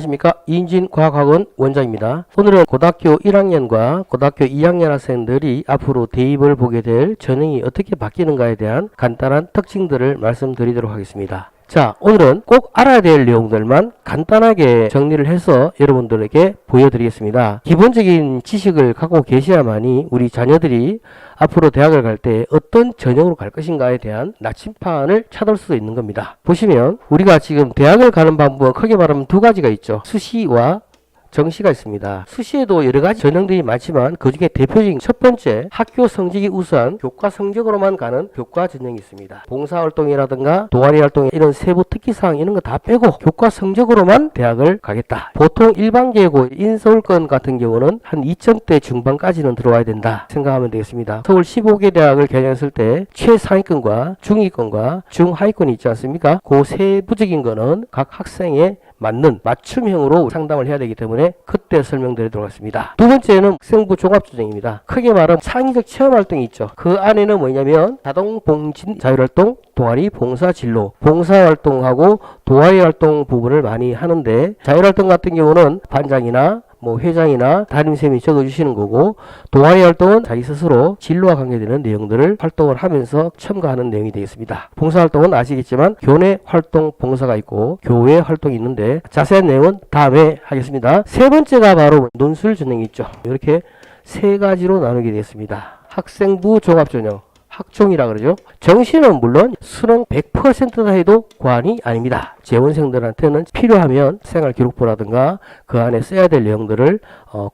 안녕하십니까. 이인진과학학원 원장입니다. 오늘은 고등학교 1학년과 고등학교 2학년 학생들이 앞으로 대입을 보게 될 전형이 어떻게 바뀌는가에 대한 간단한 특징들을 말씀드리도록 하겠습니다. 자, 오늘은 꼭 알아야 될 내용들만 간단하게 정리를 해서 여러분들에게 보여드리겠습니다. 기본적인 지식을 갖고 계셔야만이 우리 자녀들이 앞으로 대학을 갈 때 어떤 전형으로 갈 것인가에 대한 나침판을 찾을 수 있는 겁니다. 보시면 우리가 지금 대학을 가는 방법은 크게 말하면 두 가지가 있죠. 수시와 정시가 있습니다. 수시에도 여러 가지 전형들이 많지만 그 중에 대표적인 첫 번째, 학교 성적이 우수한 교과 성적으로만 가는 교과 전형이 있습니다. 봉사활동이라든가 동아리활동 이런 세부 특기사항 이런 거 다 빼고 교과 성적으로만 대학을 가겠다. 보통 일반계고 인서울권 같은 경우는 한 2점대 중반까지는 들어와야 된다 생각하면 되겠습니다. 서울 15개 대학을 개정했을 때 최상위권과 중위권과 중하위권이 있지 않습니까? 그 세부적인 거는 각 학생의 맞는 맞춤형으로 상담을 해야 되기 때문에 그때 설명드리도록 하겠습니다. 두 번째는 학생부 종합전형입니다. 크게 말하면 창의적 체험활동이 있죠. 그 안에는 뭐냐면 자동봉진 자율활동, 동아리, 봉사진로, 봉사활동하고 동아리활동 부분을 많이 하는데 자율활동 같은 경우는 반장이나 회장이나 담임쌤이 적어주시는 거고 동아리 활동은 자기 스스로 진로와 관계되는 내용들을 활동을 하면서 첨가하는 내용이 되겠습니다. 봉사활동은 아시겠지만 교내 활동 봉사가 있고 교외 활동이 있는데 자세한 내용은 다음에 하겠습니다. 세 번째가 바로 논술 전형이 있죠. 이렇게 세 가지로 나누게 되겠습니다. 학생부 종합전형 학종이라 그러죠. 정시는 물론 수능 100%다 해도 과언이 아닙니다. 재원생들한테는 필요하면 생활기록부라든가 그 안에 써야 될 내용들을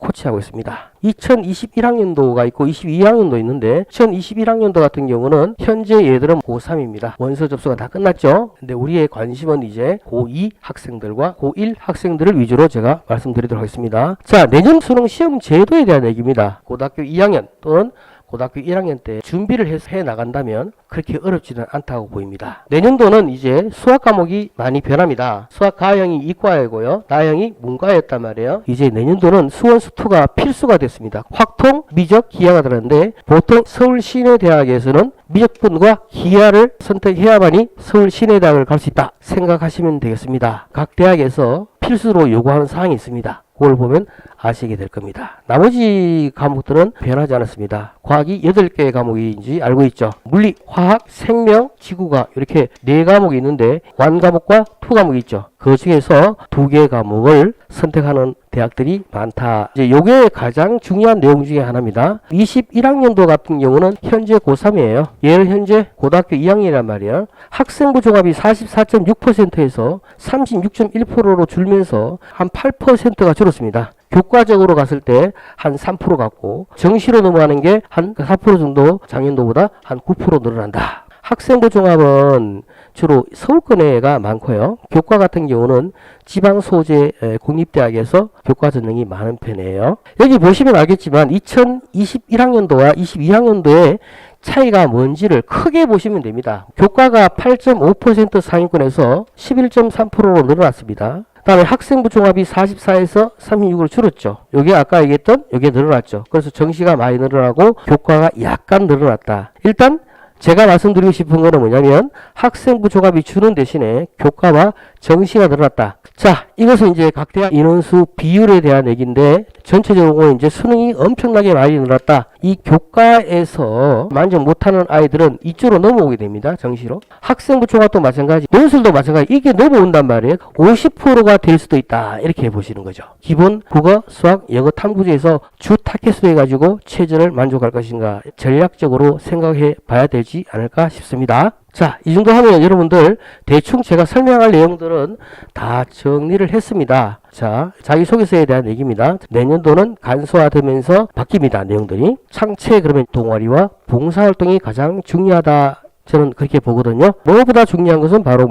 코치하고 있습니다. 2021학년도가 있고 22학년도 있는데 2021학년도 같은 경우는 현재 얘들은 고3입니다. 원서 접수가 다 끝났죠. 근데 우리의 관심은 이제 고2 학생들과 고1 학생들을 위주로 제가 말씀드리도록 하겠습니다. 자, 내년 수능 시험 제도에 대한 얘기입니다. 고등학교 2학년 또는 고등학교 1학년 때 준비를 해서 해 나간다면 그렇게 어렵지는 않다고 보입니다. 내년도는 이제 수학 과목이 많이 변합니다. 수학 가형이 이과이고요. 나형이 문과였단 말이에요. 이제 내년도는 수원 수투가 필수가 됐습니다. 확통, 미적, 기하가 들었는데 보통 서울시내대학에서는 미적분과 기하를 선택해야만이 서울시내대학을 갈 수 있다 생각하시면 되겠습니다. 각 대학에서 필수로 요구하는 사항이 있습니다. 그걸 보면 아시게 될 겁니다. 나머지 과목들은 변하지 않았습니다. 과학이 8개의 과목인지 알고 있죠. 물리, 화학, 생명, 지구과학 이렇게 4과목이 있는데 완과목과 투과목이 있죠. 그 중에서 2개 과목을 선택하는 대학들이 많다. 이제 요게 가장 중요한 내용 중에 하나입니다. 21학년도 같은 경우는 현재 고3이에요. 얘는 현재 고등학교 2학년이란 말이에요. 학생부 종합이 44.6%에서 36.1%로 줄면서 한 8%가 줄었습니다. 교과적으로 갔을 때 한 3% 같고 정시로 넘어가는 게 한 4% 정도 작년도보다 한 9% 늘어난다. 학생부 종합은 주로 서울권에가 많고요. 교과 같은 경우는 지방 소재 공립대학에서 교과 전형이 많은 편이에요. 여기 보시면 알겠지만 2021학년도와 22학년도에 차이가 뭔지를 크게 보시면 됩니다. 교과가 8.5% 상위권에서 11.3%로 늘어났습니다. 다음에 학생부 종합이 44에서 36으로 줄었죠. 여기 아까 얘기했던 여기에 늘어났죠. 그래서 정시가 많이 늘어나고 교과가 약간 늘어났다. 일단 제가 말씀드리고 싶은 거는 뭐냐면 학생부 종합이 주는 대신에 교과와 정시가 늘어났다. 자, 이것은 이제 각 대학 인원수 비율에 대한 얘기인데 전체적으로 이제 수능이 엄청나게 많이 늘었다. 이 교과에서 만족 못하는 아이들은 이쪽으로 넘어오게 됩니다. 정시로. 학생부 종합도 마찬가지, 논술도 마찬가지. 이게 넘어온단 말이에요. 50%가 될 수도 있다. 이렇게 보시는 거죠. 기본 국어, 수학, 영어 탐구제에서 주 타겟으로 해가지고 최저를 만족할 것인가 전략적으로 생각해 봐야 되지 않을까 싶습니다. 자, 이 정도 하면 여러분들 대충 제가 설명할 내용들은 다 정리를 했습니다. 자, 자기소개서에 대한 얘기입니다. 내년도는 간소화되면서 바뀝니다. 내용들이. 창체 그러면 동아리와 봉사활동이 가장 중요하다. 저는 그렇게 보거든요. 무엇보다 중요한 것은 바로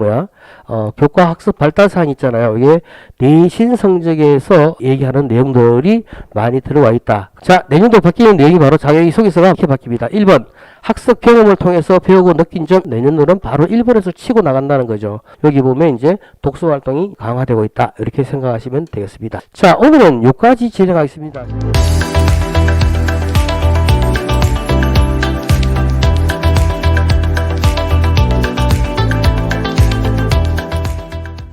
교과 학습 발달 사항 있잖아요. 이게 내신 성적에서 얘기하는 내용들이 많이 들어와 있다. 자, 내년도 바뀌는 내용이 바로 자기소개서가 이렇게 바뀝니다. 1번, 학습 경험을 통해서 배우고 느낀 점, 내년도는 바로 1번에서 치고 나간다는 거죠. 여기 보면 이제 독서 활동이 강화되고 있다. 이렇게 생각하시면 되겠습니다. 자, 오늘은 여기까지 진행하겠습니다.